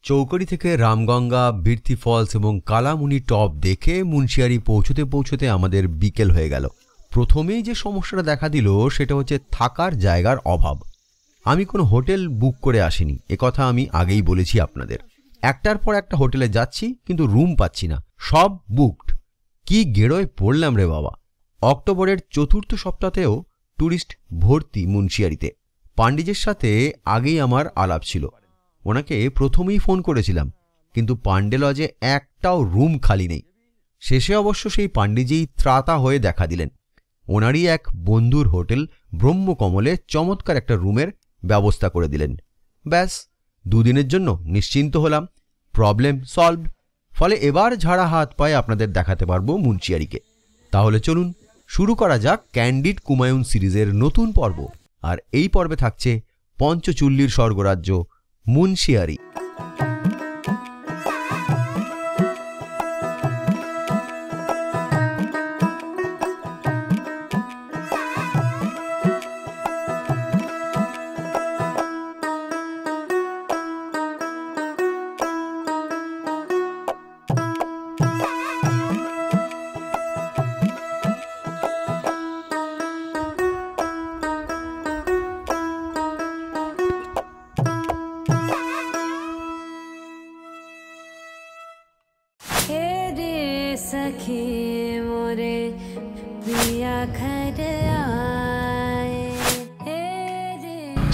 চৌকড়ি থেকে রামগঙ্গা, বীরথি ফলস এবং কালামুনি টপ দেখে মুন্সিয়ারি পৌঁছতে পৌঁছতে আমাদের বিকেল হয়ে গেল। প্রথমেই যে সমস্যাটা দেখা দিল সেটা হচ্ছে থাকার জায়গার অভাব। আমি কোনো হোটেল বুক করে আসিনি, একথা আমি আগেই বলেছি আপনাদের। একটার পর একটা হোটেলে যাচ্ছি কিন্তু রুম পাচ্ছি না, সব বুকড। কি গেড়োয় পড়লাম রে বাবা। অক্টোবরের চতুর্থ সপ্তাহেও ট্যুরিস্ট ভর্তি মুন্সিয়ারিতে। পান্ডিজের সাথে আগেই আমার আলাপ ছিল, ওনাকে প্রথমেই ফোন করেছিলাম, কিন্তু পান্ডে লজে একটাও রুম খালি নেই। শেষে অবশ্য সেই পান্ডিজেই ত্রাতা হয়ে দেখা দিলেন। ওনারই এক বন্ধুর হোটেল ব্রহ্মকমলে চমৎকার একটা রুমের ব্যবস্থা করে দিলেন। ব্যাস, দুদিনের জন্য নিশ্চিন্ত হলাম, প্রবলেম সলভড। ফলে এবার ঝাড়া হাত পায়ে আপনাদের দেখাতে পারবো মুন্সিয়ারিকে। তাহলে চলুন শুরু করা যাক ক্যান্ডিড কুমায়ুন সিরিজের নতুন পর্ব। আর এই পর্বে থাকছে পঞ্চচুল্লির স্বর্গরাজ্য মুন্সিয়ারি।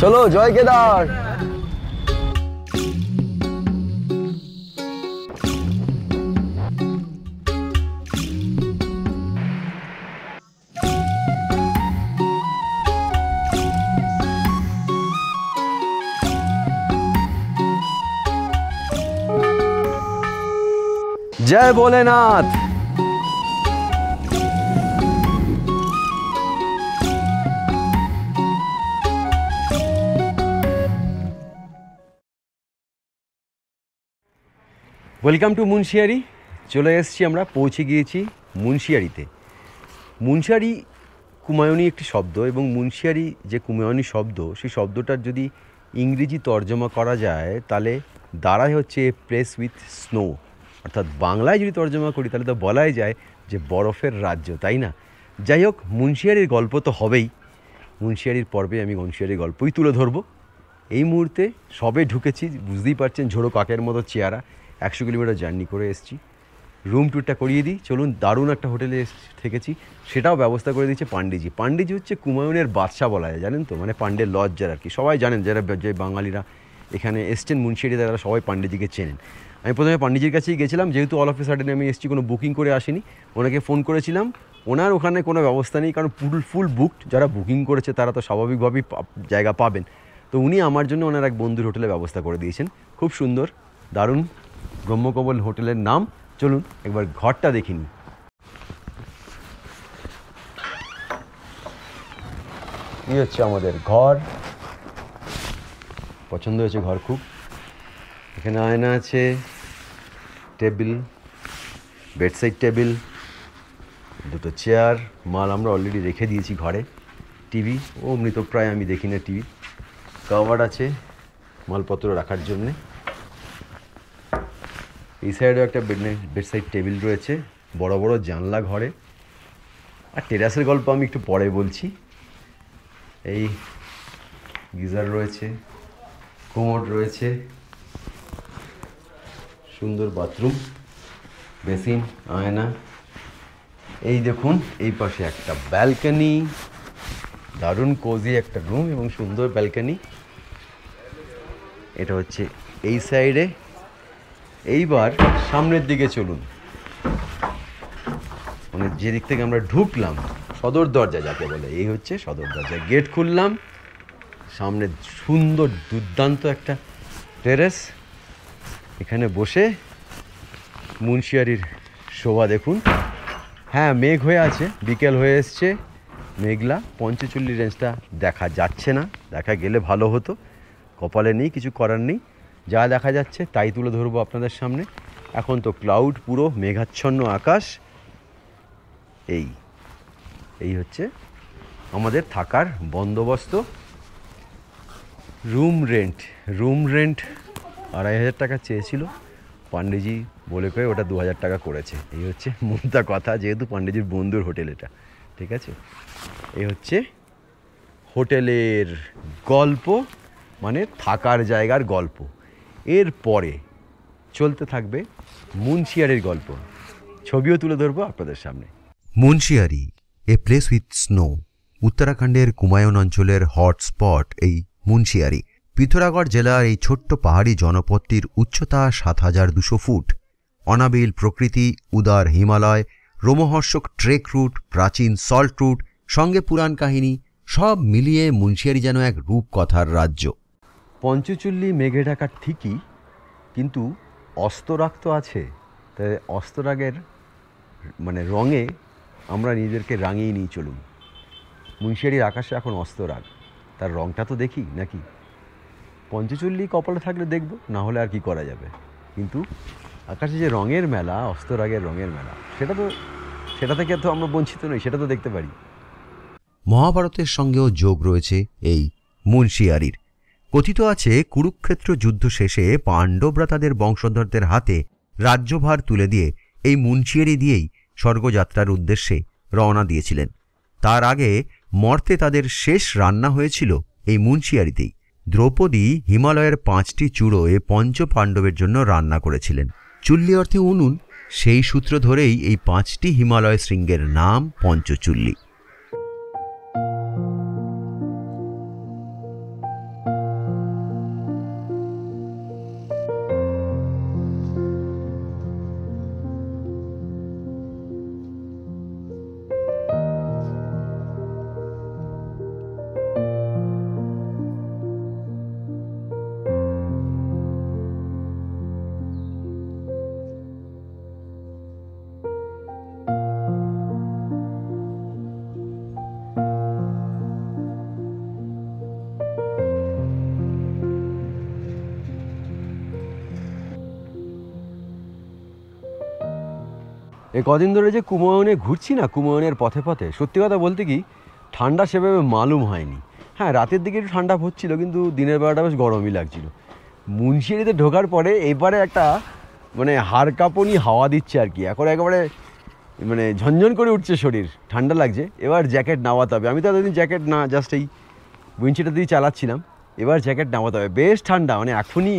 চলো জয় কেদার। জয় ভোলেনাথ। Welcome to Munsiyari. চলে এসেছি, আমরা পৌঁছে গিয়েছি মুন্সিয়ারিতে। মুন্সিয়ারি কুমায়ুনি একটি শব্দ, এবং মুন্সিয়ারি যে কুমায়ুনি শব্দ, সেই শব্দটার যদি ইংরেজি তর্জমা করা যায় তাহলে দাঁড়ায় হচ্ছে প্লেস উইথ স্নো। অর্থাৎ বাংলায় যদি তর্জমা করি তাহলে তো বলাই যায় যে বরফের রাজ্য, তাই না? যাই হোক, মুন্সিয়ারির গল্প তো হবেই। মুন্সিয়ারির পর্বে আমি মুন্সিয়ারির গল্পই তুলে ধরবো। এই মুহূর্তে সবে ঢুকেছি, বুঝতেই পারছেন ঝোড়ো কাকের মতো চেহারা। 100 কিলোমিটার জার্নি করে এসেছি। রুম ট্যুরটা করিয়ে দিই চলুন। দারুণ একটা হোটেলে থেকেছি, সেটাও ব্যবস্থা করে দিচ্ছে পান্ডিজি। পান্ডিজি হচ্ছে কুমায়ুনের বাদশা বলা যায়, জানেন তো, মানে পান্ডের লজ যারা আর কি, সবাই জানেন, যারা যে বাঙালিরা এখানে এসছেন মুন্সিয়ারিতে তারা সবাই পান্ডিজিকে চেনেন। আমি প্রথমে পান্ডিজির কাছেই গেছিলাম, যেহেতু অল অফ এ সাডেন আমি এসেছি, কোনো বুকিং করে আসিনি। ওনাকে ফোন করেছিলাম, ওনার ওখানে কোনো ব্যবস্থা নেই, কারণ ফুল বুকড। যারা বুকিং করেছে তারা তো স্বাভাবিকভাবেই জায়গা পাবেন। তো উনি আমার জন্য ওনার এক বন্ধুর হোটেলে ব্যবস্থা করে দিয়েছেন, খুব সুন্দর দারুণ ব্রহ্মকমল হোটেলের নাম। চলুন একবার ঘরটা দেখিনি। এই হচ্ছে আমাদের ঘর। পছন্দ হয়েছে ঘর খুব। এখানে আয়না আছে, টেবিল, বেডসাইড টেবিল, দুটো চেয়ার, মাল আমরা অলরেডি রেখে দিয়েছি ঘরে। টিভি, ও মৃতপ্রায়, আমি দেখি না টিভি। কাভার্ড আছে মালপত্র রাখার জন্যে। এই সাইডেও একটা বেডসাইড টেবিল রয়েছে, বড় বড় জানলা ঘরে। আর টেরাসের গল্প আমি একটু পরে বলছি। এই গিজার রয়েছে, কোমোড রয়েছে, সুন্দর বাথরুম, বেসিন, আয়না। এই দেখুন, এই পাশে একটা ব্যালকনি, দারুণ কোজি একটা রুম এবং সুন্দর ব্যালকনি। এটা হচ্ছে এই সাইডে। এইবার সামনের দিকে চলুন, মানে যে দিক থেকে আমরা ঢুকলাম, সদর দরজা যাকে বলে, এই হচ্ছে সদর দরজা। গেট খুললাম, সামনে সুন্দর দুর্দান্ত একটা টেরেস। এখানে বসে মুন্সিয়ারির শোভা দেখুন। হ্যাঁ, মেঘ হয়ে আছে, বিকেল হয়ে এসছে, মেঘলা। পঞ্চচুল্লি রেঞ্জটা দেখা যাচ্ছে না, দেখা গেলে ভালো হতো, কপালে নেই, কিছু করার নেই। যা দেখা যাচ্ছে তাই তুলে ধরবো আপনাদের সামনে। এখন তো ক্লাউড, পুরো মেঘাচ্ছন্ন আকাশ। এই হচ্ছে আমাদের থাকার বন্দোবস্ত। রুম রেন্ট 2,500 টাকা চেয়েছিল, পান্ডেজি বলে করে ওটা 2,000 টাকা করেছে। এই হচ্ছে মোদ্দা কথা, যেহেতু পান্ডেজির বন্ধুর হোটেল এটা, ঠিক আছে। এই হচ্ছে হোটেলের গল্প, মানে থাকার জায়গার গল্প। এরপরে চলতে থাকবে মুন্সিয়ারির গল্প, ছবিও তুলে ধরবো আপনাদের সামনে। Munsiyari, a place with snow. উত্তরাখণ্ডের কুমায়ুন অঞ্চলের হটস্পট এই মুন্সিয়ারি। পিথোরাগড় জেলার এই ছোট্ট পাহাড়ি জনপদটির উচ্চতা 7,200 ফুট। অনাবিল প্রকৃতি, উদার হিমালয়, রোমহর্ষক ট্রেক রুট, প্রাচীন সল্ট রুট, সঙ্গে পুরাণ কাহিনী, সব মিলিয়ে মুন্সিয়ারি যেন এক রূপকথার রাজ্য। পঞ্চচুল্লি মেঘে ঢাকা ঠিকই, কিন্তু অস্তরাগ তো আছে। তাই অস্তরাগের মানে রঙে আমরা নিজেদেরকে রাঙিয়ে নিয়ে চলুন। মুন্সিয়ারির আকাশে এখন অস্তরাগ, তার রঙটা তো দেখি নাকি। পঞ্চচুল্লি কপালে থাকলে দেখব, না হলে আর কি করা যাবে। কিন্তু আকাশে যে রঙের মেলা, অস্তরাগের রঙের মেলা, সেটা থেকে তো আমরা বঞ্চিত নই, সেটা তো দেখতে পারি। মহাভারতের সঙ্গেও যোগ রয়েছে এই মুন্সিয়ারির। কথিত আছে কুরুক্ষেত্র যুদ্ধ শেষে পাণ্ডবরা তাদের বংশধরদের হাতে রাজ্যভার তুলে দিয়ে এই মুন্সিয়ারি দিয়েই স্বর্গযাত্রার উদ্দেশ্যে রওনা দিয়েছিলেন। তার আগে মর্তে তাদের শেষ রান্না হয়েছিল এই মুন্সিয়ারিতেই। দ্রৌপদী হিমালয়ের 5টি চূড়োয় পঞ্চ পাণ্ডবের জন্য রান্না করেছিলেন। চুল্লি অর্থে উনুন, সেই সূত্র ধরেই এই 5টি হিমালয় শৃঙ্গের নাম পঞ্চচুল্লি। এই কদিন ধরে যে কুমায়ুনে ঘুরছি না, কুমায়ুনের পথে পথে, সত্যি কথা বলতে কি ঠান্ডা সেভাবে মালুম হয়নি। হ্যাঁ, রাতের দিকে একটু ঠান্ডা হচ্ছিল, কিন্তু দিনের বেলাটা বেশ গরমই লাগছিল। মুন্সিয়ারিতে ঢোকার পরে এবারে একটা মানে হাড় কাঁপুনি হাওয়া দিচ্ছে আর কি। এখন একেবারে মানে ঝনঝন করে উঠছে শরীর, ঠান্ডা লাগছে। এবার জ্যাকেট নামাতে হবে। আমি তো এতদিন জ্যাকেট না, জাস্ট এই উইন্ডশিটটা দিয়ে চালাচ্ছিলাম। এবার জ্যাকেট নামাতে হবে। বেশ ঠান্ডা, মানে এখনই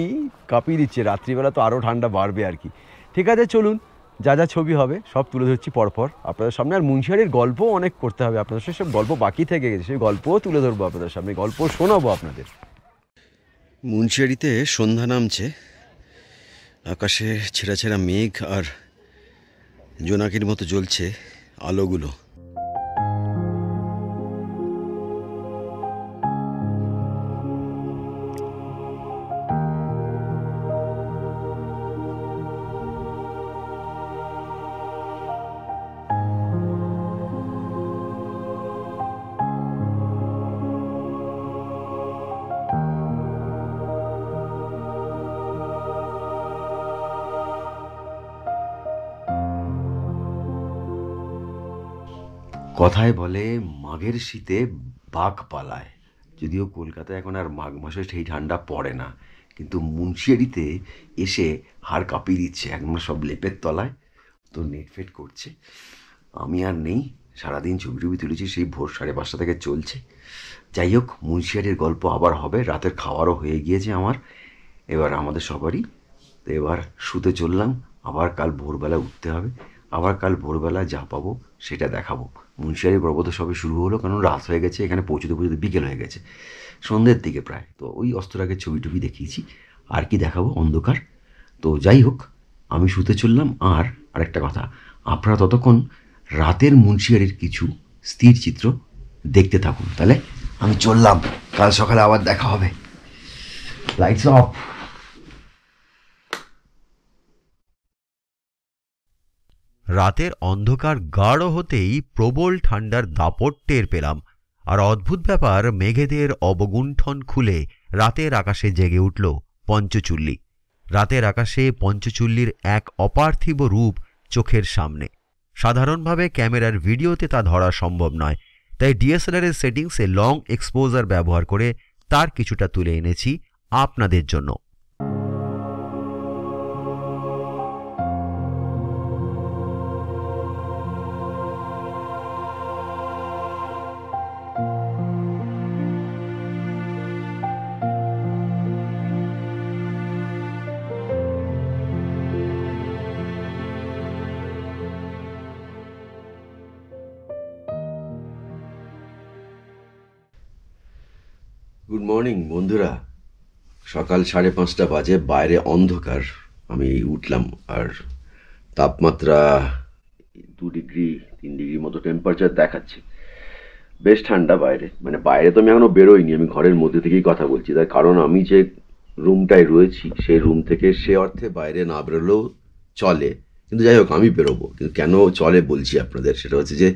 কাঁপিয়ে দিচ্ছে। রাত্রিবেলা তো আরও ঠান্ডা বাড়বে আর কি। ঠিক আছে, চলুন, যা যা ছবি হবে সব তুলে ধরছি পরপর আপনাদের সামনে। আর মুন্সিয়ারির গল্পও অনেক করতে হবে আপনাদের, সেসব গল্প বাকি থেকে গেছে, সেই গল্পও তুলে ধরবো আপনাদের সামনে, গল্প শোনাবো আপনাদের। মুন্সিয়ারিতে সন্ধ্যা নামছে, আকাশে ছেঁড়া ছেঁড়া মেঘ আর জোনাকির মতো জ্বলছে আলোগুলো। কথায় বলে মাঘের শীতে বাঘ পালায়। যদিও কলকাতায় এখন আর মাঘ মাসে সেই ঠান্ডা পড়ে না, কিন্তু মুন্সিয়ারিতে এসে হাড় কাঁপিয়ে দিচ্ছে। এখন সব লেপের তলায় তো নেট ফেট করছে। আমি আর নেই, সারাদিন ছবি টবি তুলেছি, সেই ভোর 5:30 থেকে চলছে। যাই হোক, মুন্সিয়ারির গল্প আবার হবে। রাতের খাওয়ারও হয়ে গিয়েছে আমার, এবার আমাদের সবারই। তো এবার শুতে চললাম, আবার কাল ভোরবেলা উঠতে হবে, আবার কাল ভোরবেলা যা পাবো সেটা দেখাবো। মুন্সিয়ারি পর্ব তো সবে শুরু হলো, কারণ রাত হয়ে গেছে, এখানে পৌঁছতে পৌঁছতে বিকেল হয়ে গেছে, সন্ধ্যের দিকে প্রায়। তো ওই অস্তরাগের ছবি টবি দেখিয়েছি, আর কি দেখাবো, অন্ধকার। তো যাই হোক, আমি শুতে চললাম। আর আরেকটা কথা, আপনারা ততক্ষণ রাতের মুন্সিয়ারির কিছু স্থির চিত্র দেখতে থাকুন। তাহলে আমি চললাম, কাল সকালে আবার দেখা হবে। Lights off. রাতের অন্ধকার গাঢ় হতেই প্রবল ঠান্ডার দাপট টের পেলাম। আর অদ্ভুত ব্যাপার, মেঘেদের অবগুণ্ঠন খুলে রাতের আকাশে জেগে উঠল পঞ্চচুল্লি। রাতের আকাশে পঞ্চচুল্লির এক অপার্থিব রূপ চোখের সামনে। সাধারণভাবে ক্যামেরার ভিডিওতে তা ধরা সম্ভব নয়, তাই ডিএসএলআরের সেটিংসে লং এক্সপোজার ব্যবহার করে তার কিছুটা তুলে এনেছি আপনাদের জন্য। গুড মর্নিং বন্ধুরা। সকাল 5:30 বাজে, বাইরে অন্ধকার। আমি উঠলাম আর তাপমাত্রা 2 ডিগ্রি 3 ডিগ্রি মতো টেম্পারেচার দেখাচ্ছে। বেশ ঠান্ডা বাইরে, মানে বাইরে তো আমি এখনো বেরোইনি, আমি ঘরের মধ্যে থেকেই কথা বলছি। তার কারণ আমি যে রুমটায় রয়েছি সেই রুম থেকে সে অর্থে বাইরে না বেরোলেও চলে, কিন্তু যাই হোক আমি বেরোবো। কিন্তু কেন চলে বলছি আপনাদের, সেটা হচ্ছে যে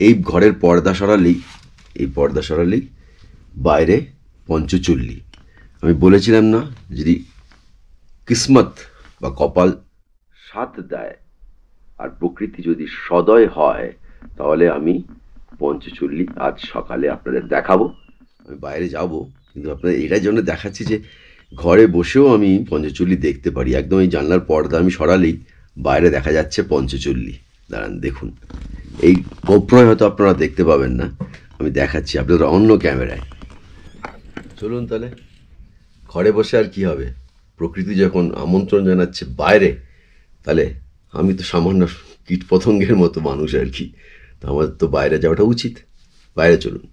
এই ঘরের পর্দা সরালেই বাইরে পঞ্চচল্লি। আমি বলেছিলাম না, যদি কিসমত বা কপাল সাথ দেয় আর প্রকৃতি যদি সদয় হয়, তাহলে আমি পঞ্চচল্লি আজ সকালে আপনাদের দেখাবো। আমি বাইরে যাব, কিন্তু আপনাদের এটার জন্য দেখাচ্ছি যে ঘরে বসেও আমি পঞ্চচল্লি দেখতে পারি। একদম এই জানলার পর্দা আমি সরালেই বাইরে দেখা যাচ্ছে পঞ্চচল্লি। দাঁড়ান দেখুন, এই গোপ্রয় হয়তো আপনারা দেখতে পাবেন না, আমি দেখাচ্ছি আপনাদের অন্য ক্যামেরায়। চলুন তাহলে, ঘরে বসে আর কি হবে, প্রকৃতি যখন আমন্ত্রণ জানাচ্ছে বাইরে, তাহলে আমি তো সামান্য কীট পতঙ্গের মতো মানুষ আর কি, তো আমার তো বাইরে যাওয়াটা উচিত। বাইরে চলুন।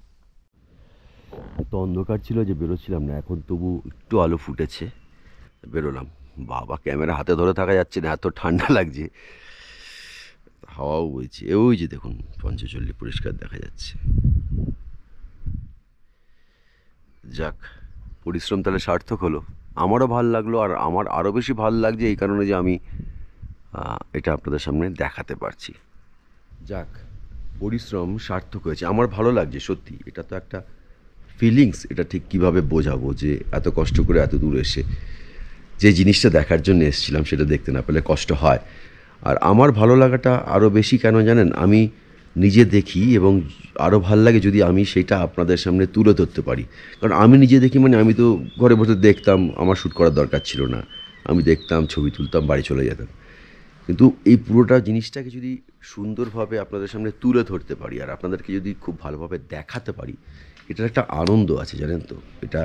এত অন্ধকার ছিল যে বেরোচ্ছিলাম না, এখন তবু একটু আলো ফুটেছে, বেরোলাম। বাবা, ক্যামেরা হাতে ধরে থাকা যাচ্ছে না, এত ঠান্ডা লাগছে। হাওয়াও বইছে, ওই যে দেখুন পঞ্চচল্লি পরিষ্কার দেখা যাচ্ছে। যাক, পরিশ্রম তাহলে সার্থক হলো। আমারও ভাল লাগলো, আর আমার আরও বেশি ভাল লাগছে এই কারণে যে আমি এটা আপনাদের সামনে দেখাতে পারছি। যাক, পরিশ্রম সার্থক হয়েছে, আমার ভালো লাগছে সত্যি। এটা তো একটা ফিলিংস, এটা ঠিক কীভাবে বোঝাবো যে এত কষ্ট করে এত দূর এসে যে জিনিসটা দেখার জন্য এসেছিলাম সেটা দেখতে না পেলে কষ্ট হয়। আর আমার ভালো লাগাটা আরও বেশি কেন জানেন, আমি নিজে দেখি এবং আরও ভাল লাগে যদি আমি সেটা আপনাদের সামনে তুলে ধরতে পারি। কারণ আমি নিজে দেখি মানে আমি তো ঘরে বসে দেখতাম, আমার শ্যুট করার দরকার ছিল না, আমি দেখতাম, ছবি তুলতাম, বাড়ি চলে যেতাম। কিন্তু এই পুরোটা জিনিসটাকে যদি সুন্দরভাবে আপনাদের সামনে তুলে ধরতে পারি আর আপনাদেরকে যদি খুব ভালোভাবে দেখাতে পারি, এটার একটা আনন্দ আছে জানেন তো। এটা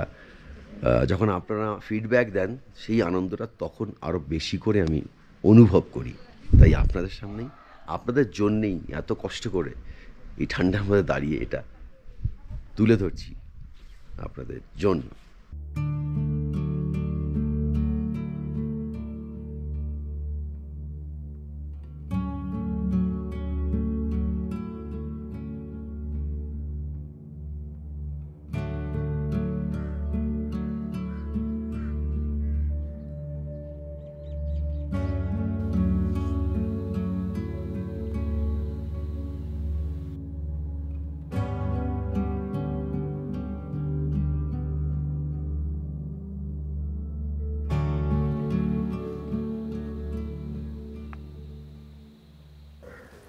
যখন আপনারা ফিডব্যাক দেন, সেই আনন্দটা তখন আরও বেশি করে আমি অনুভব করি। তাই আপনাদের সামনেই, আপনাদের জন্যেই এত কষ্ট করে এই ঠান্ডার মধ্যে দাঁড়িয়ে এটা তুলে ধরছি আপনাদের জন্য।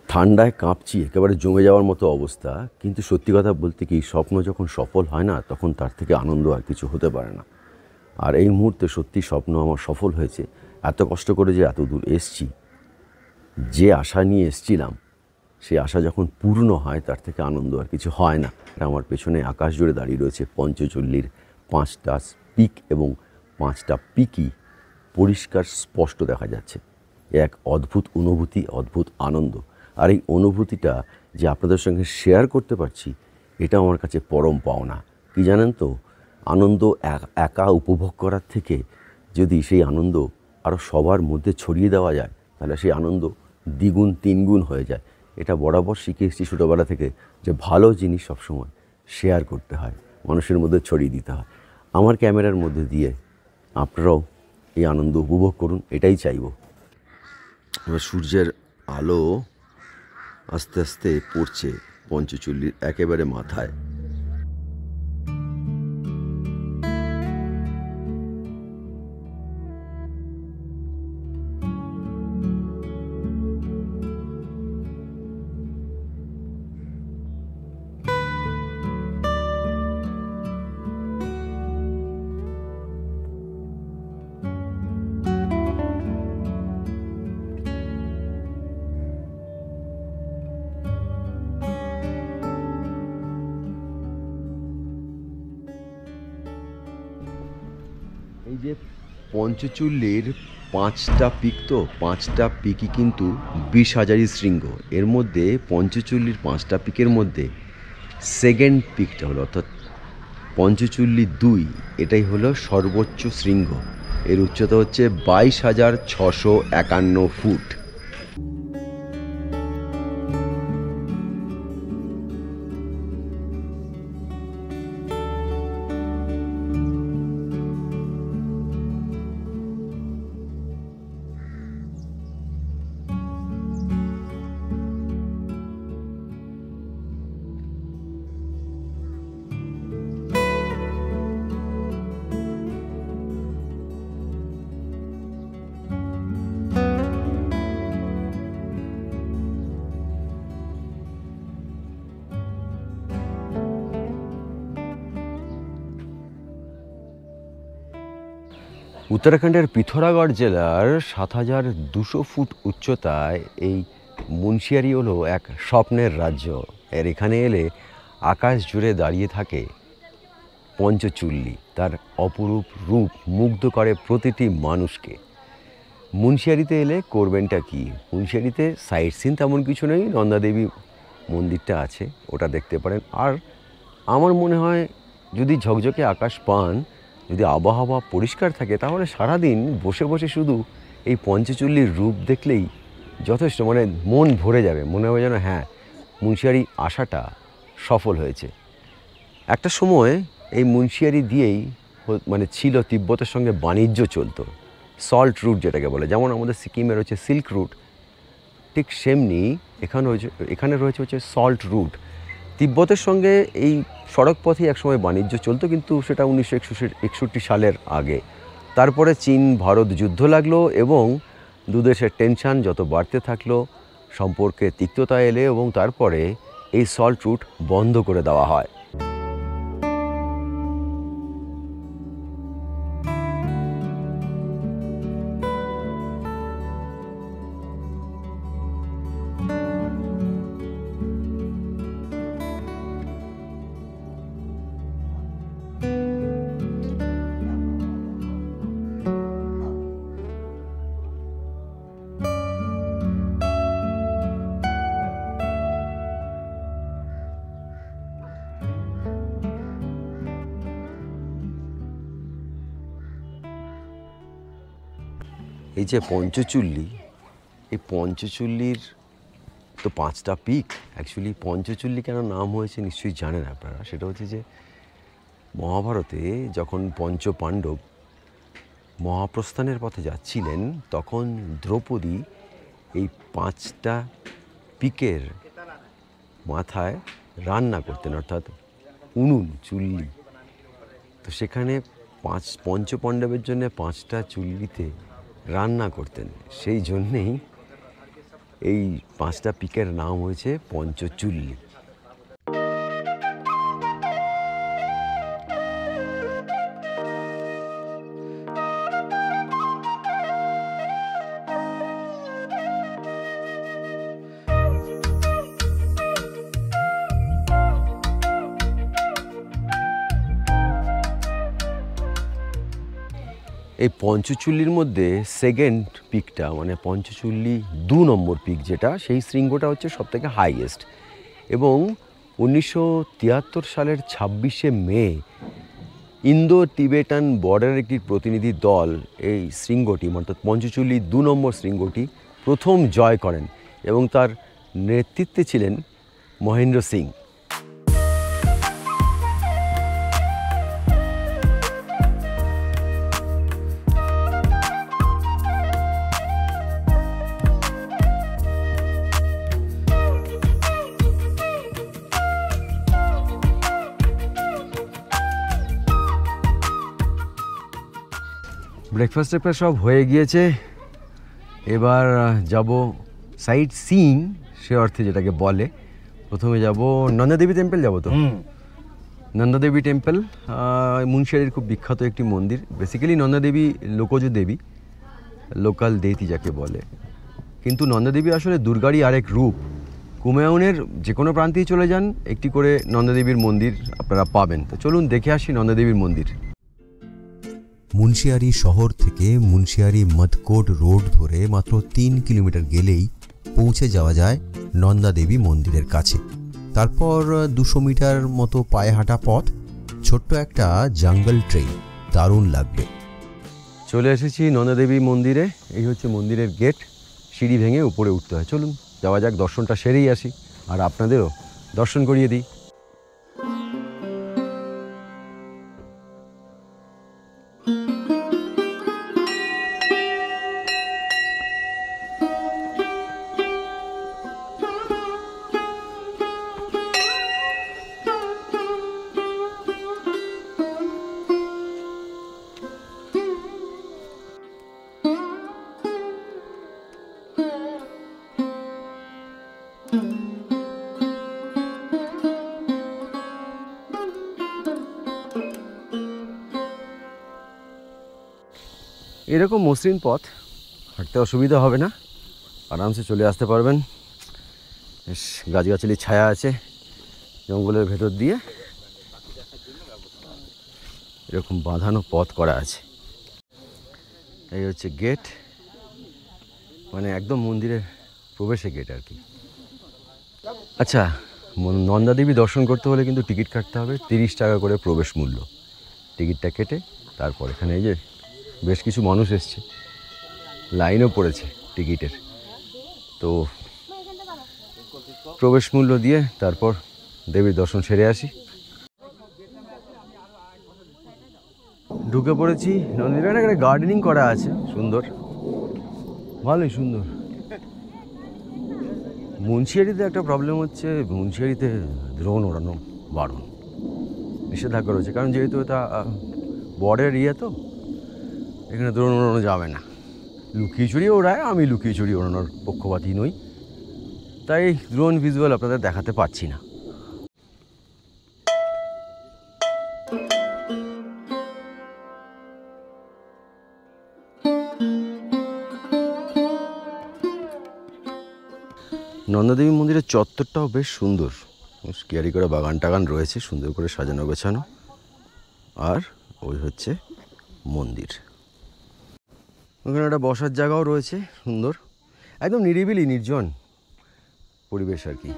ঠান্ডায় কাঁপছি, একেবারে জমে যাওয়ার মতো অবস্থা। কিন্তু সত্যি কথা বলতে কি, স্বপ্ন যখন সফল হয় না, তখন তার থেকে আনন্দ আর কিছু হতে পারে না। আর এই মুহূর্তে সত্যি স্বপ্ন আমার সফল হয়েছে। এত কষ্ট করে যে এত দূর এসছি, যে আশা নিয়ে এসছিলাম, সেই আশা যখন পূর্ণ হয় তার থেকে আনন্দ আর কিছু হয় না। আমার পেছনে আকাশ জুড়ে দাঁড়িয়ে রয়েছে পঞ্চচল্লির 5টা পিক, এবং 5টা পিকই পরিষ্কার স্পষ্ট দেখা যাচ্ছে। এক অদ্ভুত অনুভূতি, অদ্ভুত আনন্দ। আর এই অনুভূতিটা যে আপনাদের সঙ্গে শেয়ার করতে পারছি, এটা আমার কাছে পরম পাওনা। কি জানেন তো, আনন্দ একা উপভোগ করার থেকে যদি সেই আনন্দ আরও সবার মধ্যে ছড়িয়ে দেওয়া যায়, তাহলে সেই আনন্দ দ্বিগুণ তিনগুণ হয়ে যায়। এটা বরাবর শিখে এসেছি ছোটোবেলা থেকে, যে ভালো জিনিস সবসময় শেয়ার করতে হয়, মানুষের মধ্যে ছড়িয়ে দিতে হয়। আমার ক্যামেরার মধ্যে দিয়ে আপনারাও এই আনন্দ উপভোগ করুন, এটাই চাইব। এবার সূর্যের আলো আস্তে আস্তে পড়ছে পঞ্চচল্লির একেবারে মাথায়। এই যে পঞ্চচল্লির 5টা পিক, তো 5টা পিকই কিন্তু 20,000 শৃঙ্গ। এর মধ্যে পঞ্চচল্লির 5টা পিকের মধ্যে সেকেন্ড পিকটা হলো, অর্থাৎ পঞ্চচুল্লী 2 এটাই হলো সর্বোচ্চ শৃঙ্গ। এর উচ্চতা হচ্ছে 22,651 ফুট। উত্তরাখণ্ডের পিথোরাগড় জেলার 7,200 ফুট উচ্চতায় এই মুন্সিয়ারি হলো এক স্বপ্নের রাজ্য। এর এখানে এলে আকাশ জুড়ে দাঁড়িয়ে থাকে পঞ্চচুল্লী। তার অপরূপ রূপ মুগ্ধ করে প্রতিটি মানুষকে। মুন্সিয়ারিতে এলে করবেনটা কি? মুন্সিয়ারিতে সাইট সিন তেমন কিছু নেই, নন্দাদেবী মন্দিরটা আছে, ওটা দেখতে পারেন। আর আমার মনে হয় যদি ঝকঝকে আকাশ পান, যদি আবহাওয়া পরিষ্কার থাকে, তাহলে সারাদিন বসে বসে শুধু এই পঞ্চচুল্লীর রূপ দেখলেই যথেষ্ট, মানে মন ভরে যাবে। মনে হবে যেন হ্যাঁ, মুন্সিয়ারি আসাটা সফল হয়েছে। একটা সময় এই মুন্সিয়ারি দিয়েই মানে ছিল তিব্বতের সঙ্গে বাণিজ্য চলতো, সল্ট রুট যেটাকে বলে। যেমন আমাদের সিকিমের হচ্ছে সিল্ক রুট, ঠিক সেমনি এখানে রয়েছে হচ্ছে সল্ট রুট। তিব্বতের সঙ্গে এই সড়ক পথে একসময় বাণিজ্য চলতো, কিন্তু সেটা 1961 সালের আগে। তারপরে চীন ভারত যুদ্ধ লাগলো এবং দুদেশের টেনশন যত বাড়তে থাকলো, সম্পর্কে তিক্ততা এলে এবং তারপরে এই সল্ট রুট বন্ধ করে দেওয়া হয়। এই যে পঞ্চচুল্লী, এই পঞ্চচুল্লীর তো 5টা পিক। অ্যাকচুয়ালি পঞ্চচুল্লী কেন নাম হয়েছে নিশ্চয়ই জানেন আপনারা। সেটা হচ্ছে যে মহাভারতে যখন পঞ্চপাণ্ডব মহাপ্রস্থানের পথে যাচ্ছিলেন, তখন দ্রৌপদী এই 5টা পিকের মাথায় রান্না করতেন, অর্থাৎ উনুন, চুল্লি। তো সেখানে পঞ্চপাণ্ডবের জন্য 5টা চুল্লিতে রান্না করতেন। সেই জন্যেই এই 5টা পিকের নাম হয়েছে পঞ্চচুল্লী। এই পঞ্চচুল্লির মধ্যে সেকেন্ড পিকটা, মানে পঞ্চচুল্লী 2 নম্বর পিক যেটা, সেই শৃঙ্গটা হচ্ছে সবথেকে হাইয়েস্ট। এবং 1973 সালের 26শে মে ইন্দো টিবেটান বর্ডারের একটি প্রতিনিধি দল এই শৃঙ্গটি, অর্থাৎ পঞ্চচুল্লী 2 নম্বর শৃঙ্গটি প্রথম জয় করেন এবং তার নেতৃত্বে ছিলেন মহেন্দ্র সিং। ব্রেকফাস্ট সব হয়ে গিয়েছে, এবার যাব সাইট সিইং, সে অর্থে যেটাকে বলে। প্রথমে যাব নন্দাদেবী টেম্পল, যাব তো নন্দাদেবী টেম্পল মুন্সিয়ারির খুব বিখ্যাত একটি মন্দির। বেসিক্যালি নন্দাদেবী লোকজ দেবী, লোকাল দেইতি যাকে বলে, কিন্তু নন্দাদেবী আসলে দুর্গারই আরেক রূপ। কুমায়ুনের যে কোনো প্রান্তেই চলে যান, একটি করে নন্দাদেবীর মন্দির আপনারা পাবেন। তো চলুন দেখে আসি নন্দাদেবীর মন্দির। মুন্সিয়ারি শহর থেকে মুন্সিয়ারি মদকোট রোড ধরে মাত্র 3 কিলোমিটার গেলেই পৌঁছে যাওয়া যায় নন্দাদেবী মন্দিরের কাছে। তারপর 200 মিটার মতো পায়ে হাঁটা পথ, ছোট্ট একটা জঙ্গল ট্রেন, দারুণ লাগবে। চলে এসেছি নন্দাদেবী মন্দিরে। এই হচ্ছে মন্দিরের গেট, সিঁড়ি ভেঙে উপরে উঠতে হয়। চলুন যাওয়া যাক, দর্শনটা সেরেই আসি আর আপনাদেরও দর্শন করিয়ে দিই। এরকম মসৃণ পথ, হাঁটতে অসুবিধা হবে না, আরামসে চলে আসতে পারবেন। বেশ গাছগাছালির ছায়া আছে জঙ্গলের ভেতর দিয়ে, এরকম বাঁধানো পথ করা আছে। এই হচ্ছে গেট, মানে একদম মন্দিরের প্রবেশের গেট আর কি। আচ্ছা, নন্দাদেবী দর্শন করতে হলে কিন্তু টিকিট কাটতে হবে, 30 টাকা করে প্রবেশ মূল্য। টিকিটটা কেটে তারপর এখানে এই যে বেশ কিছু মানুষ এসছে, লাইনও পড়েছে টিকিটের, তো প্রবেশ মূল্য দিয়ে তারপর দেবীর দর্শন সেরে আসি। ঢুকে পড়েছি নন্দিনীর, একটা গার্ডেনিং করা আছে সুন্দর, ভালোই সুন্দর। মুন্সিয়ারিতে একটা প্রবলেম হচ্ছে, মুন্সিয়ারিতে ড্রোন ওড়ানো বারণ, নিষেধাজ্ঞা রয়েছে, কারণ যেহেতু এটা বর্ডার ইয়ে, তো এখানে ড্রোন ওড়ানো যাবে না। লুকিয়ে চুরিয়ে ওড়ায়, আমি লুকিয়ে চুরিয়ে ওড়ানোর পক্ষপাতী নই, তাই ড্রোন ভিজুয়াল আপনাদের দেখাতে পারছি না। নন্দাদেবী মন্দিরের চত্বরটাও বেশ সুন্দর, স্কেয়ারি করে বাগান টাগান রয়েছে, সুন্দর করে সাজানো গোছানো। আর ওই হচ্ছে মন্দির, ওখানে একটা বসার জায়গাও রয়েছে সুন্দর, একদম নিরিবিলি নির্জন পরিবেশ আর কি।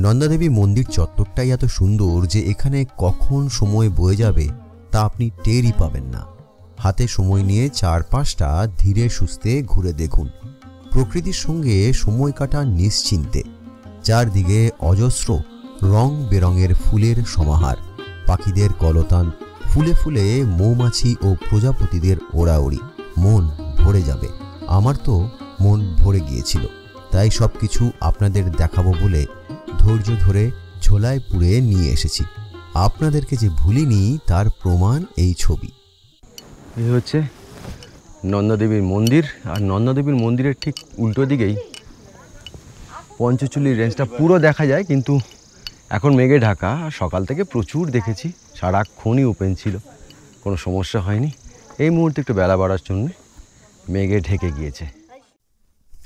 নন্দাদেবী মন্দির চত্বরটাই এত সুন্দর যে এখানে কখন সময় বয়ে যাবে তা আপনি টেরই পাবেন না। হাতে সময় নিয়ে চারপাশটা ধীরে সুস্থে ঘুরে দেখুন। প্রকৃতির সঙ্গে সময় কাটা নিশ্চিন্তে। চারদিকে অজস্র রং বেরঙের ফুলের সমাহার, পাখিদের কলতান, ফুলে ফুলে মৌমাছি ও প্রজাপতিদের ওড়াওড়ি। মন ভরে যাবে। আমার তো মন ভরে গিয়েছিল, তাই সব কিছু আপনাদের দেখাবো বলে ধৈর্য ধরে ঝোলায় পুরে নিয়ে এসেছি। আপনাদেরকে যে ভুলিনি তার প্রমাণ এই ছবি। এই হচ্ছে নন্দাদেবীর মন্দির, আর নন্দাদেবীর মন্দিরের ঠিক উল্টো দিকেই পঞ্চচুলির রেঞ্জটা পুরো দেখা যায়, কিন্তু এখন মেঘে ঢাকা। সকাল থেকে প্রচুর দেখেছি, সারাক্ষণই ওপেন ছিল, কোনো সমস্যা হয়নি। এই মুহূর্তে একটু বেলা বাড়ার জন্য মেঘে ঢেকে গিয়েছে।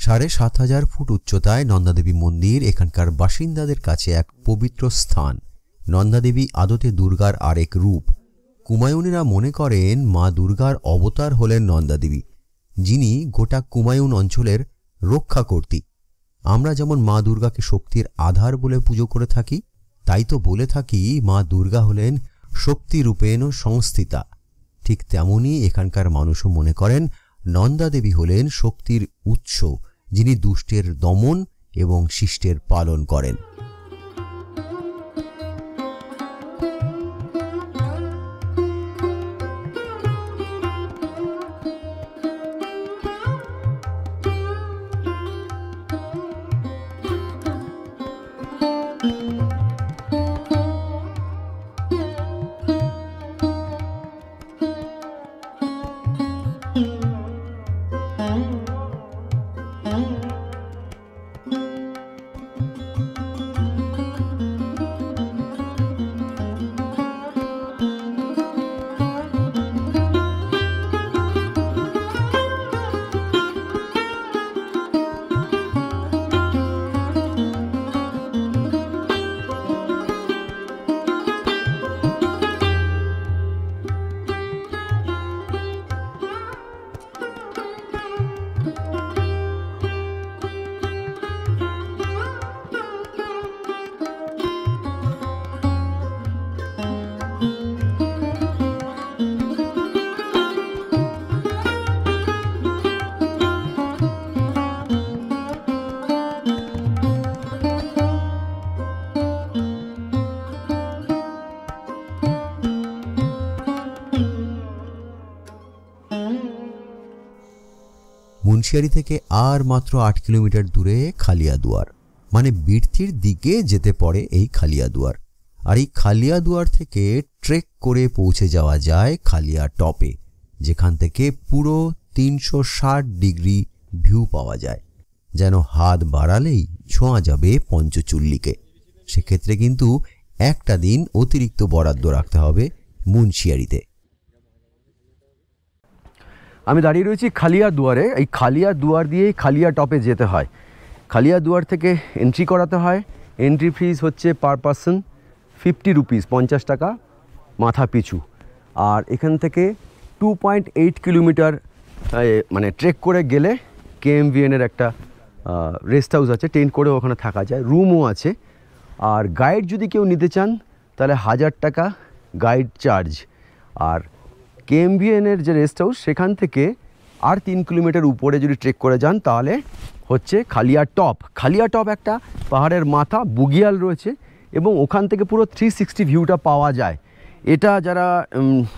৭,৫০০ ফুট উচ্চতায় নন্দাদেবী মন্দির এখানকার বাসিন্দাদের কাছে এক পবিত্র স্থান। নন্দাদেবী আদতে দুর্গার আরেক রূপ। কুমায়ুনেরা মনে করেন মা দুর্গার অবতার হলেন নন্দাদেবী, যিনি গোটা কুমায়ুন অঞ্চলের রক্ষাকর্ত্রী। আমরা যেমন মা দুর্গাকে শক্তির আধার বলে পুজো করে থাকি, তাই তো বলে থাকি মা দুর্গা হলেন শক্তিরূপেণ সংস্থিতা। ঠিক তেমনই এখানকার মানুষও মনে করেন নন্দাদেবী হলেন শক্তির উৎস, যিনি দুষ্টের দমন এবং শিষ্টের পালন করেন। মুন্সিয়ারি থেকে আর মাত্র 8 কিলোমিটার দূরে খালিয়াদুয়ার, মানে বীরথীর দিকে যেতে পড়ে এই খালিয়াদুয়ার। আর এই খালিয়াদুয়ার থেকে ট্রেক করে পৌঁছে যাওয়া যায় খালিয়া টপে, যেখান থেকে পুরো 360 ডিগ্রি ভিউ পাওয়া যায়। যেন হাত বাড়ালেই ছোঁয়া যাবে পঞ্চচুল্লিকে। সেক্ষেত্রে কিন্তু একটা দিন অতিরিক্ত বরাদ্দ রাখতে হবে মুন্সিয়ারিতে। আমি দাঁড়িয়ে রয়েছি খালিয়া দুয়ারে। এই খালিয়া দুয়ার দিয়েই খালিয়া টপে যেতে হয়। খালিয়া দুয়ার থেকে এন্ট্রি করাতে হয়। এন্ট্রি ফিস হচ্ছে পার পারসন 50 রুপিস, 50 টাকা মাথা পিছু। আর এখান থেকে 2.8 কিলোমিটার মানে ট্রেক করে গেলে KMVN-এর একটা রেস্ট হাউস আছে, টেন্ট করে ওখানে থাকা যায়, রুমও আছে। আর গাইড যদি কেউ নিতে চান তাহলে 1000 টাকা গাইড চার্জ। আর KMVN-এর যে রেস্ট হাউস সেখান থেকে আর 3 কিলোমিটার উপরে যদি ট্রেক করে যান তাহলে হচ্ছে খালিয়া টপ। খালিয়া টপ একটা পাহাড়ের মাথা, বুগিয়াল রয়েছে এবং ওখান থেকে পুরো 360 ভিউটা পাওয়া যায়। এটা যারা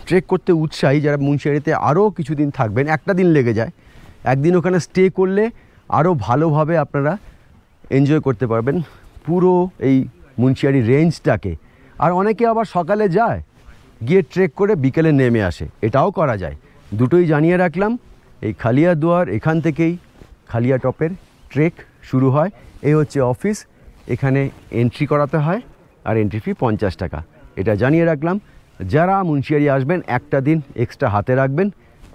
ট্রেক করতে উৎসাহী, যারা মুন্সিয়ারিতে আরও কিছুদিন থাকবেন, একটা দিন লেগে যায়, একদিন ওখানে স্টে করলে আরও ভালোভাবে আপনারা এনজয় করতে পারবেন পুরো এই মুন্সিয়ারি রেঞ্জটাকে। আর অনেকে আবার সকালে যায়, গিয়ে ট্রেক করে বিকেলে নেমে আসে, এটাও করা যায়। দুটোই জানিয়ে রাখলাম। এই খালিয়া দুয়ার, এখান থেকেই খালিয়া টপের ট্রেক শুরু হয়। এই হচ্ছে অফিস, এখানে এন্ট্রি করাতে হয় আর এন্ট্রি ফি 50 টাকা। এটা জানিয়ে রাখলাম। যারা মুন্সিয়ারি আসবেন একটা দিন এক্সট্রা হাতে রাখবেন,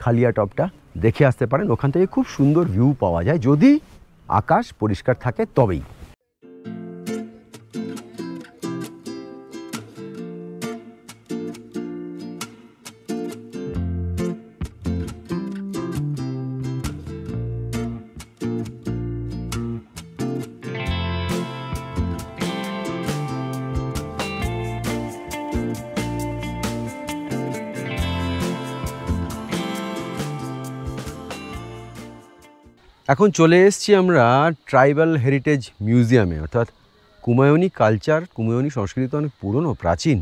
খালিয়া টপটা দেখে আসতে পারেন। ওখান থেকে খুব সুন্দর ভিউ পাওয়া যায়, যদি আকাশ পরিষ্কার থাকে তবেই। এখন চলে এসেছি আমরা ট্রাইবাল হেরিটেজ মিউজিয়ামে, অর্থাৎ কুমায়ুনি কালচার, কুমায়ুনি সংস্কৃতি তো অনেক পুরনো, প্রাচীন।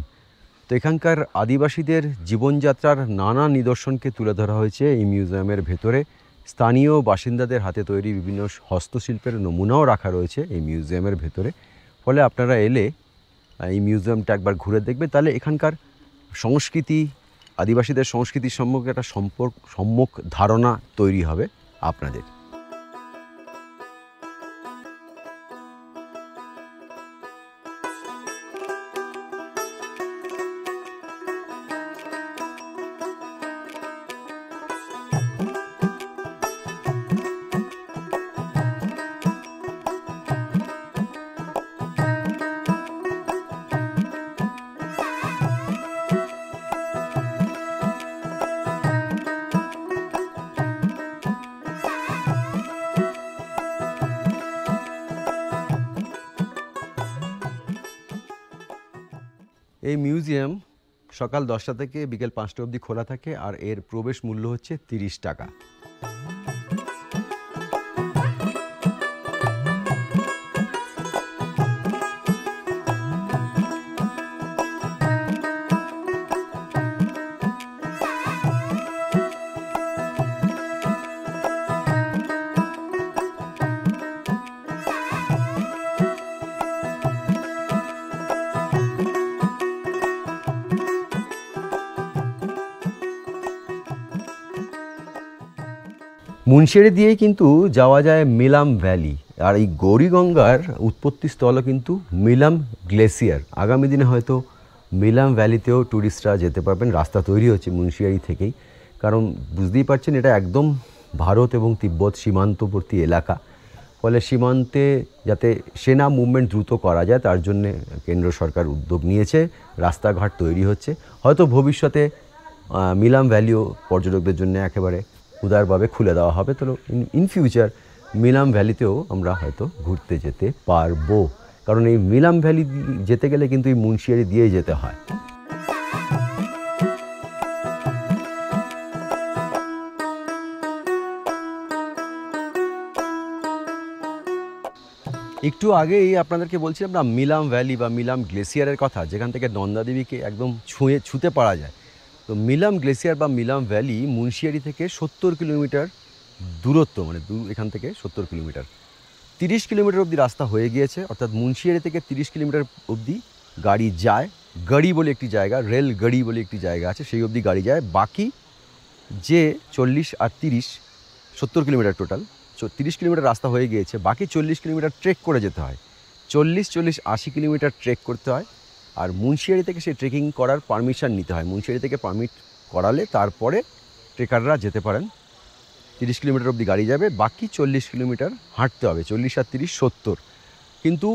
তো এখানকার আদিবাসীদের জীবনযাত্রার নানা নিদর্শনকে তুলে ধরা হয়েছে এই মিউজিয়ামের ভেতরে। স্থানীয় বাসিন্দাদের হাতে তৈরি বিভিন্ন হস্তশিল্পের নমুনাও রাখা রয়েছে এই মিউজিয়ামের ভেতরে। ফলে আপনারা এলে এই মিউজিয়ামটা একবার ঘুরে দেখবেন, তাহলে এখানকার সংস্কৃতি, আদিবাসীদের সংস্কৃতির সম্পর্কে একটা সম্যক ধারণা তৈরি হবে আপনাদের। এই মিউজিয়াম সকাল 10টা থেকে বিকেল 5টা অবধি খোলা থাকে আর এর প্রবেশ মূল্য হচ্ছে 30 টাকা। মুন্সিয়ারি দিয়েই কিন্তু যাওয়া যায় মিলাম ভ্যালি। আর এই গৌরীগঙ্গার উৎপত্তিস্থলও কিন্তু মিলাম গ্লেসিয়ার। আগামী দিনে হয়তো মিলাম ভ্যালিতেও ট্যুরিস্টরা যেতে পারবেন। রাস্তা তৈরি হচ্ছে মুন্সিয়ারি থেকেই, কারণ বুঝতেই পারছেন এটা একদম ভারত এবং তিব্বত সীমান্তবর্তী এলাকা। ফলে সীমান্তে যাতে সেনা মুভমেন্ট দ্রুত করা যায় তার জন্যে কেন্দ্র সরকার উদ্যোগ নিয়েছে, রাস্তাঘাট তৈরি হচ্ছে। হয়তো ভবিষ্যতে মিলাম ভ্যালিও পর্যটকদের জন্য একেবারে উদারভাবে খুলে দেওয়া হবে। তো ইন ফিউচার মিলাম ভ্যালিতেও আমরা হয়তো ঘুরতে যেতে পারবো, কারণ এই মিলাম ভ্যালি যেতে গেলে কিন্তু এই মুন্সিয়ারি দিয়েই যেতে হয়। একটু আগেই আপনাদেরকে বলছিলাম না মিলাম ভ্যালি বা মিলাম গ্লেসিয়ারের কথা, যেখান থেকে নন্দাদেবীকে একদম ছুঁতে পারা যায়। তো মিলাম গ্লেসিয়ার বা মিলাম ভ্যালি মুন্সিয়ারি থেকে 70 কিলোমিটার দূরত্ব, মানে এখান থেকে 70 কিলোমিটার। 30 কিলোমিটার অবধি রাস্তা হয়ে গিয়েছে, অর্থাৎ মুন্সিয়ারি থেকে 30 কিলোমিটার অবধি গাড়ি যায়। গাড়ি বলে একটি জায়গা, রেল গাড়ি বলে একটি জায়গা আছে, সেই অবধি গাড়ি যায়। বাকি যে 40 আর 30, 70 কিলোমিটার টোটাল, 30 কিলোমিটার রাস্তা হয়ে গিয়েছে, বাকি 40 কিলোমিটার ট্রেক করে যেতে হয়। 40-80 কিলোমিটার ট্রেক করতে হয়। আর মুন্সিয়ারি থেকে সেই ট্রেকিং করার পারমিশন নিতে হয়। মুন্সিয়ারি থেকে পারমিট করালে তারপরে ট্রেকাররা যেতে পারেন। 30 কিলোমিটার অবধি গাড়ি যাবে, বাকি 40 কিলোমিটার হাঁটতে হবে। 40 আর 30 70। কিন্তু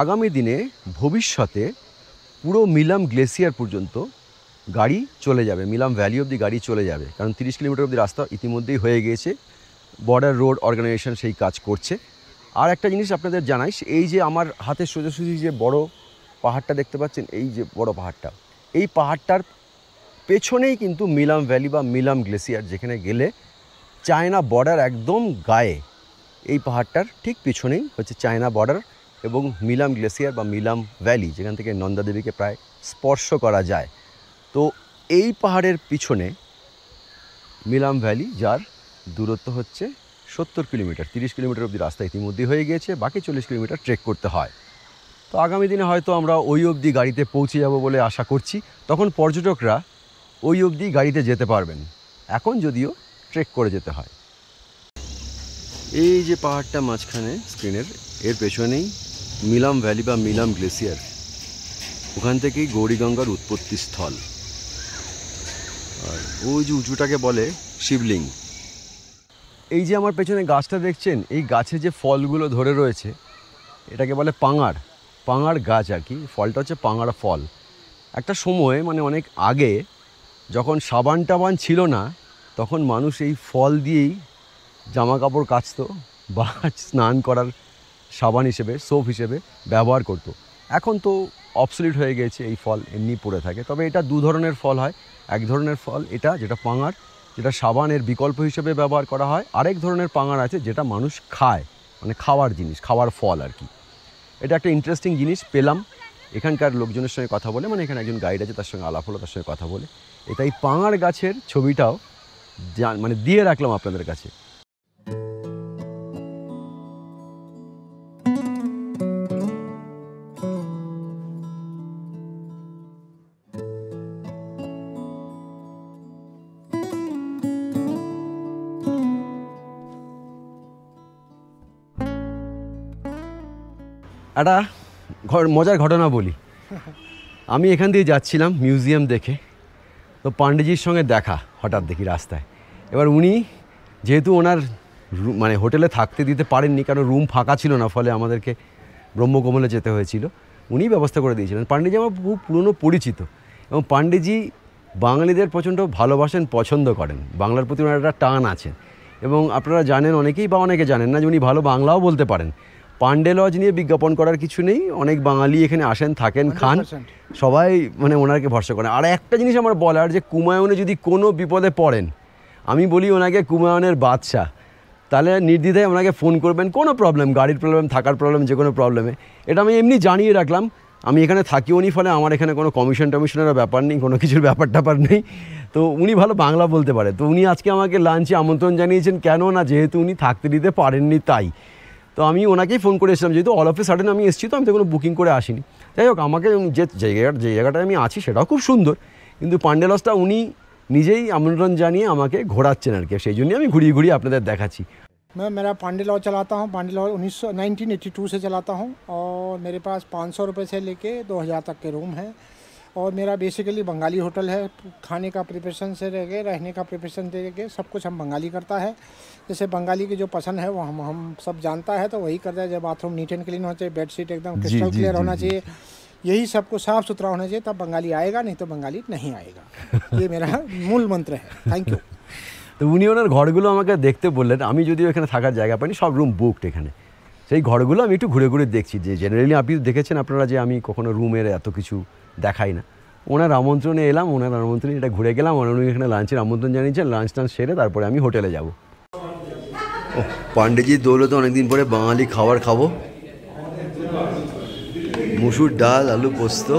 আগামী দিনে ভবিষ্যতে পুরো মিলাম গ্লেসিয়ার পর্যন্ত গাড়ি চলে যাবে, মিলাম ভ্যালি অবধি গাড়ি চলে যাবে, কারণ 30 কিলোমিটার অবধি রাস্তা ইতিমধ্যেই হয়ে গিয়েছে। বর্ডার রোড অর্গানাইজেশন সেই কাজ করছে। আর একটা জিনিস আপনাদের জানাই, এই যে আমার হাতের সোজাসুজি যে বড় পাহাড়টা দেখতে পাচ্ছেন, এই যে বড় পাহাড়টা, এই পাহাড়টার পেছনেই কিন্তু মিলাম ভ্যালি বা মিলাম গ্লেসিয়ার, যেখানে গেলে চায়না বর্ডার একদম গায়ে, এই পাহাড়টার ঠিক পিছনেই হচ্ছে চায়না বর্ডার এবং মিলাম গ্লেসিয়ার বা মিলাম ভ্যালি, যেখান থেকে নন্দা দেবীকে প্রায় স্পর্শ করা যায়। তো এই পাহাড়ের পিছনে মিলাম ভ্যালি, যার দূরত্ব হচ্ছে 70 কিলোমিটার। 30 কিলোমিটার অবধি রাস্তা ইতিমধ্যেই হয়ে গিয়েছে, বাকি 40 কিলোমিটার ট্রেক করতে হয়। তো আগামী দিনে হয়তো আমরা ওই অবধি গাড়িতে পৌঁছে যাব বলে আশা করছি। তখন পর্যটকরা ওই অবধি গাড়িতে যেতে পারবেন, এখন যদিও ট্রেক করে যেতে হয়। এই যে পাহাড়টা মাঝখানে স্ক্রিনের, এর পেছনেই মিলাম ভ্যালি বা মিলাম গ্লেসিয়ার, ওখান থেকেই গৌরীগঙ্গার উৎপত্তি স্থল। আর ওই যে উঁচুটাকে বলে শিবলিঙ্গ। এই যে আমার পেছনে গাছটা দেখছেন, এই গাছে যে ফলগুলো ধরে রয়েছে, এটাকে বলে পাঙাড়, পাঙাড় গাছ আর কি। ফলটা হচ্ছে পাঙাড় ফল। একটা সময়, মানে অনেক আগে, যখন সাবান টাবান ছিল না, তখন মানুষ এই ফল দিয়েই জামা কাপড় কাচতো বা স্নান করার সাবান হিসেবে, সোপ হিসেবে ব্যবহার করতো। এখন তো অবসলিট হয়ে গেছে, এই ফল এমনি পড়ে থাকে। তবে এটা দু ধরনের ফল হয়। এক ধরনের ফল এটা, যেটা পাঙাড়, যেটা সাবানের বিকল্প হিসেবে ব্যবহার করা হয়। আরেক ধরনের পাঙাড় আছে যেটা মানুষ খায়, মানে খাওয়ার জিনিস, খাওয়ার ফল আর কি। এটা একটা ইন্টারেস্টিং জিনিস পেলাম এখানকার লোকজনের সঙ্গে কথা বলে, মানে এখানে একজন গাইড আছে, তার সঙ্গে আলাপ হলো, তার সঙ্গে কথা বলে। এটাই পাঙাড় গাছের ছবিটাও মানে দিয়ে রাখলাম আপনাদের কাছে। একটা মজার ঘটনা বলি। আমি এখান দিয়ে যাচ্ছিলাম মিউজিয়াম দেখে, তো পাণ্ডেজির সঙ্গে দেখা হঠাৎ দেখি রাস্তায়। এবার উনি যেহেতু ওনার মানে হোটেলে থাকতে দিতে পারেননি, কারণ রুম ফাঁকা ছিল না, ফলে আমাদেরকে ব্রহ্মকমলে যেতে হয়েছিল। উনি ব্যবস্থা করে দিয়েছিলেন। পাণ্ডেজি আমার খুব পুরনো পরিচিত, এবং পাণ্ডেজি বাঙালিদের প্রচণ্ড ভালোবাসেন, পছন্দ করেন, বাংলার প্রতি ওনার একটা টান আছে। এবং আপনারা জানেন, অনেকেই বা অনেকে জানেন না, যে উনি ভালো বাংলাও বলতে পারেন। পাণ্ডে লজ নিয়ে বিজ্ঞাপন করার কিছু নেই, অনেক বাঙালি এখানে আসেন, থাকেন, খান, সবাই মানে ওনাকে ভরসা করেন। আর একটা জিনিস আমার বলার, যে কুমায়ুনে যদি কোনো বিপদে পড়েন, আমি বলি ওনাকে কুমায়ুনের বাদশাহ, তাহলে নির্দ্বিধায় ওনাকে ফোন করবেন, কোনো প্রবলেম, গাড়ির প্রবলেম, থাকার প্রবলেম, যে কোনো প্রবলেমে। এটা আমি এমনি জানিয়ে রাখলাম। আমি এখানে থাকিও নি, ফলে আমার এখানে কোনো কমিশনের ব্যাপার নেই, কোনো কিছুর ব্যাপার নেই। তো উনি ভালো বাংলা বলতে পারে। তো উনি আজকে আমাকে লাঞ্চে আমন্ত্রণ জানিয়েছেন, কেন না যেহেতু উনি থাকতে দিতে পারেননি তাই। তো আমি ওনাকেই ফোন করে এসেছিলাম, যেহেতু অল অফ এ সাডেন আমি এসেছি, তো আমি তো কোনো বুকিং করে আসিনি। যাই হোক, আমাকে যে জায়গাটায় আমি আছি সেটাও খুব সুন্দর, কিন্তু পাণ্ডে লজটা উনি নিজেই আমন্ত্রণ জানিয়ে আমাকে ঘোরাচ্ছেন আর কি। সেই জন্যই আমি ঘুরিয়ে ঘুরিয়ে আপনাদের দেখাচ্ছি। मैं मेरा पांडे लॉज चलाता हूँ। पांडे लॉज 1982 से चलाता हूँ, और मेरे पास 500 रुपये से लेके 2000 तक के रूम हैं। और मेरा बेसिकली बंगाली होटल है। खाने का प्रिपरेशन से रह रहने का प्रिपरेशन से के सब कुछ हम बंगाली करता है। जैसे बंगाली की जो पसंद है वो हम सब जानता है, तो वही करता है। जब बाथरूम नीट एंड क्लीन होना चाहिए, बेडशीट एकदम क्रिस्टल क्लियर होना चाहिए, यही सब कुछ साफ़ सुथरा होना चाहिए, तब बंगाली आएगा, नहीं तो बंगाली नहीं आएगा। ये मेरा मूल मंत्र है। Thank you. তো উনি ওনার ঘরগুলো আমাকে দেখতে বললেন। আমি যদিও এখানে থাকার জায়গা পাইনি, সব রুম বুকড এখানে। সেই ঘরগুলো আমি একটু ঘুরে ঘুরে দেখছি। যে জেনারেলি আপনি দেখেছেন আপনারা যে আমি কখনো রুমের এত কিছু দেখাই না। ওনার আমন্ত্রণে এলাম, ওনার আমন্ত্রণে এটা ঘুরে গেলাম। উনি এখানে লাঞ্চের আমন্ত্রণ জানিয়েছেন, লাঞ্চ টাঞ্চ সেরে তারপরে আমি হোটেলে যাব। পাণ্ডেজির দৌলতে অনেকদিন পরে বাঙালি খাবার খাবো। মুসুর ডাল, আলু পোস্ত,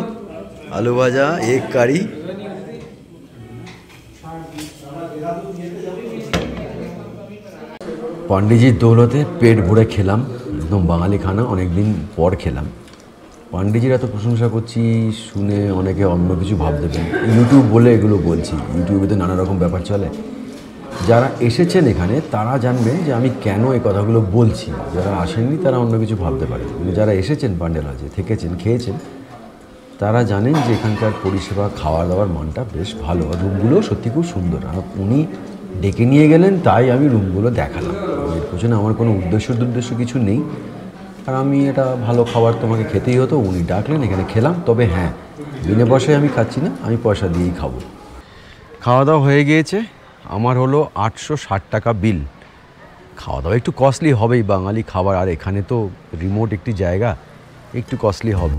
আলু ভাজা, এগ কারি। পান্ডিজির দৌলতে পেট ভরে খেলাম, একদম বাঙালি খানা, অনেক দিন পর খেলাম। পান্ডিজির এত প্রশংসা করছি শুনে অনেকে অন্য কিছু ভাবতেবেন, ইউটিউব বলে এগুলো বলছি, ইউটিউবে তো নানা রকম ব্যাপার চলে। যারা এসেছেন এখানে তারা জানবেন যে আমি কেন এই কথাগুলো বলছি, যারা আসেননি তারা অন্য কিছু ভাবতে পারে। কিন্তু যারা এসেছেন পান্ডে লজে, থেকেছেন, খেয়েছেন, তারা জানেন যে এখানকার পরিষেবা, খাওয়া দাওয়ার মানটা বেশ ভালো, আর রুমগুলোও সত্যি খুব সুন্দর। আর উনি ডেকে নিয়ে গেলেন তাই আমি রুমগুলো দেখালাম, এর পেছনে আমার কোনো উদ্দেশ্য কিছু নেই। আর আমি এটা ভালো খাবার তোমাকে খেতেই হতো, উনি ডাকলেন, এখানে খেলাম। তবে হ্যাঁ, বিনা পয়সায় আমি খাচ্ছি না, আমি পয়সা দিয়েই খাবো। খাওয়া দাওয়া হয়ে গিয়েছে, আমার হলো 860 টাকা বিল। খাওয়া দাওয়া একটু কস্টলি হবেই, বাঙালি খাবার, আর এখানে তো রিমোট একটি জায়গা, একটু কস্টলি হবে।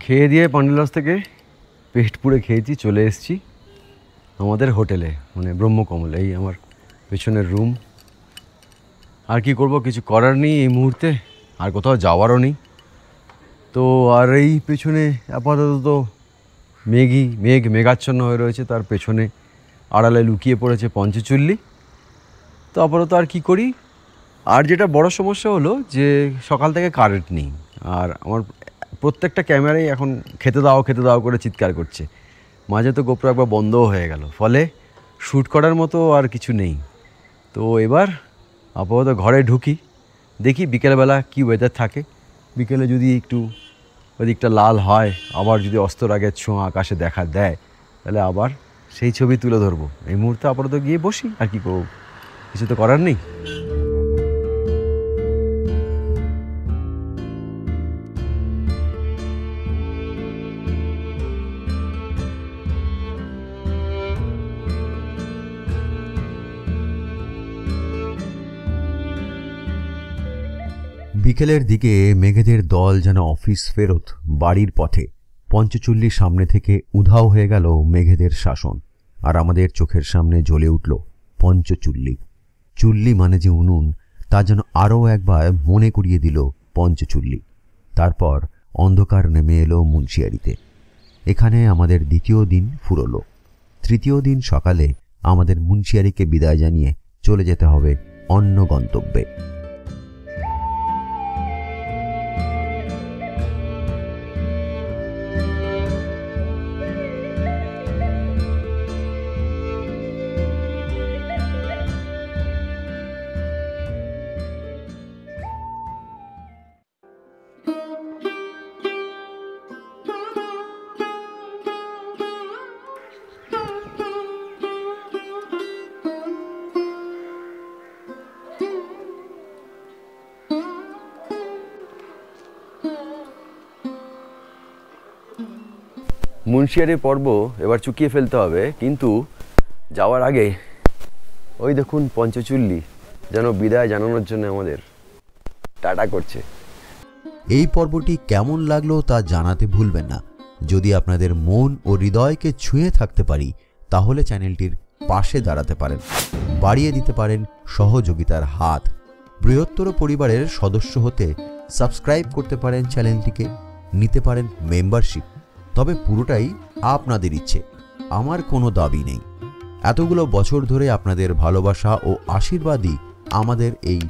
খেয়ে দিয়ে পান্ডে লজ থেকে পেট পুড়ে খেয়েছি, চলে এসেছি আমাদের হোটেলে, মানে ব্রহ্মকমল। এই আমার পেছনের রুম। আর কি করব, কিছু করার নেই এই মুহূর্তে, আর কোথাও যাওয়ারও নেই। তো আর এই পেছনে আপাতত মেঘাচ্ছন্ন হয়ে রয়েছে, তার পেছনে আড়ালে লুকিয়ে পড়েছে পঞ্চচুল্লি। তো আপাতত আর কি করি। আর যেটা বড় সমস্যা হলো যে সকাল থেকে কারেন্ট নেই, আর আমার প্রত্যেকটা ক্যামেরাই এখন খেতে দাও করে চিৎকার করছে। মাঝে তো গোপ্রো একবার বন্ধও হয়ে গেল, ফলে শ্যুট করার মতো আর কিছু নেই। তো এবার আপাতত ঘরে ঢুকি, দেখি বিকেলবেলা কি ওয়েদার থাকে। বিকেলে যদি একটু ওদিকটা লাল হয়, আবার যদি অস্তরাগের ছোঁয়া আকাশে দেখা দেয়, তাহলে আবার সেই ছবি তুলে ধরবো। এই মুহূর্তে আপাতত গিয়ে বসি, আর কি করব, কিছু তো করার নেই। বিকেলের দিকে মেঘেদের দল যেন অফিস ফেরত বাড়ির পথে। পঞ্চচুল্লির সামনে থেকে উধাও হয়ে গেল মেঘেদের শাসন, আর আমাদের চোখের সামনে জ্বলে উঠল পঞ্চচুল্লি। চুল্লি মানে যে উনুন, তা যেন আরও একবার মনে করিয়ে দিল পঞ্চচুল্লি। তারপর অন্ধকার নেমে এলো মুন্সিয়ারিতে। এখানে আমাদের দ্বিতীয় দিন ফুরল। তৃতীয় দিন সকালে আমাদের মুন্সিয়ারিকে বিদায় জানিয়ে চলে যেতে হবে অন্য গন্তব্যে। মুন্সিয়ারির পর্ব এবার চুকিয়ে ফেলতে হবে, কিন্তু যাওয়ার আগে ওই দেখুন পঞ্চচুল্লি যেন বিদায় জানানোর জন্য আমাদের টাটা করছে। এই পর্বটি কেমন লাগলো তা জানাতে ভুলবেন না। যদি আপনাদের মন ও হৃদয়কে ছুঁয়ে থাকতে পারি, তাহলে চ্যানেলটির পাশে দাঁড়াতে পারেন, বাড়িয়ে দিতে পারেন সহযোগিতার হাত। বৃহত্তর পরিবারের সদস্য হতে সাবস্ক্রাইব করতে পারেন চ্যানেলটিকে, নিতে পারেন মেম্বারশিপ। তবে পুরোটাই আপনাদের ইচ্ছে, আমার কোনো দাবি নেই। এতগুলো বছর ধরে আপনাদের ভালোবাসা ও আশীর্বাদই আমাদের এই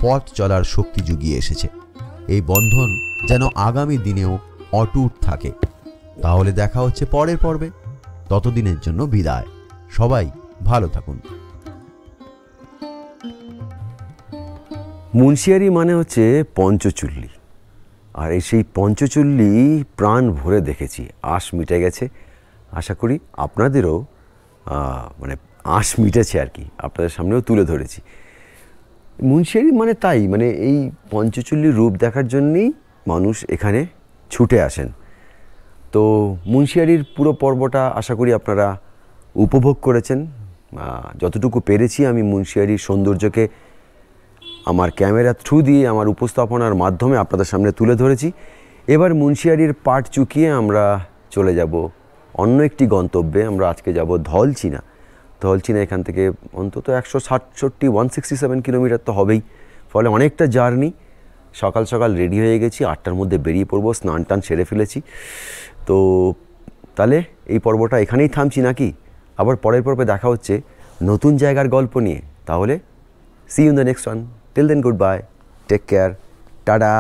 পথ চলার শক্তি জুগিয়ে এসেছে। এই বন্ধন যেন আগামী দিনেও অটুট থাকে। তাহলে দেখা হচ্ছে পরের পর্বে। ততদিনের জন্য বিদায়। সবাই ভালো থাকুন। মুন্সিয়ারি মানে হচ্ছে পঞ্চচুল্লি, আর এই সেই পঞ্চচুল্লি প্রাণ ভরে দেখেছি, আশ মিটে গেছে। আশা করি আপনাদেরও মানে আশ মিটেছে আর কি, আপনাদের সামনেও তুলে ধরেছি। মুন্সিয়ারি মানে তাই, মানে এই পঞ্চচুল্লির রূপ দেখার জন্যেই মানুষ এখানে ছুটে আসেন। তো মুন্সিয়ারির পুরো পর্বটা আশা করি আপনারা উপভোগ করেছেন। যতটুকু পেরেছি আমি মুন্সিয়ারির সৌন্দর্যকে আমার ক্যামেরা থ্রু দিয়ে আমার উপস্থাপনার মাধ্যমে আপনাদের সামনে তুলে ধরেছি। এবার মুন্সিয়ারির পাট চুকিয়ে আমরা চলে যাব অন্য একটি গন্তব্যে। আমরা আজকে যাব ধলচিনা। ধলচিনা এখান থেকে অন্তত 167 কিলোমিটার তো হবেই, ফলে অনেকটা জার্নি। সকাল সকাল রেডি হয়ে গেছি, 8টার মধ্যে বেরিয়ে পড়বো, স্নান টান সেরে ফেলেছি। তো তাহলে এই পর্বটা এখানেই থামছি নাকি? আবার পরের পর্বে দেখা হচ্ছে নতুন জায়গার গল্প নিয়ে। তাহলে see you in the next one. Till then goodbye, take care, tata.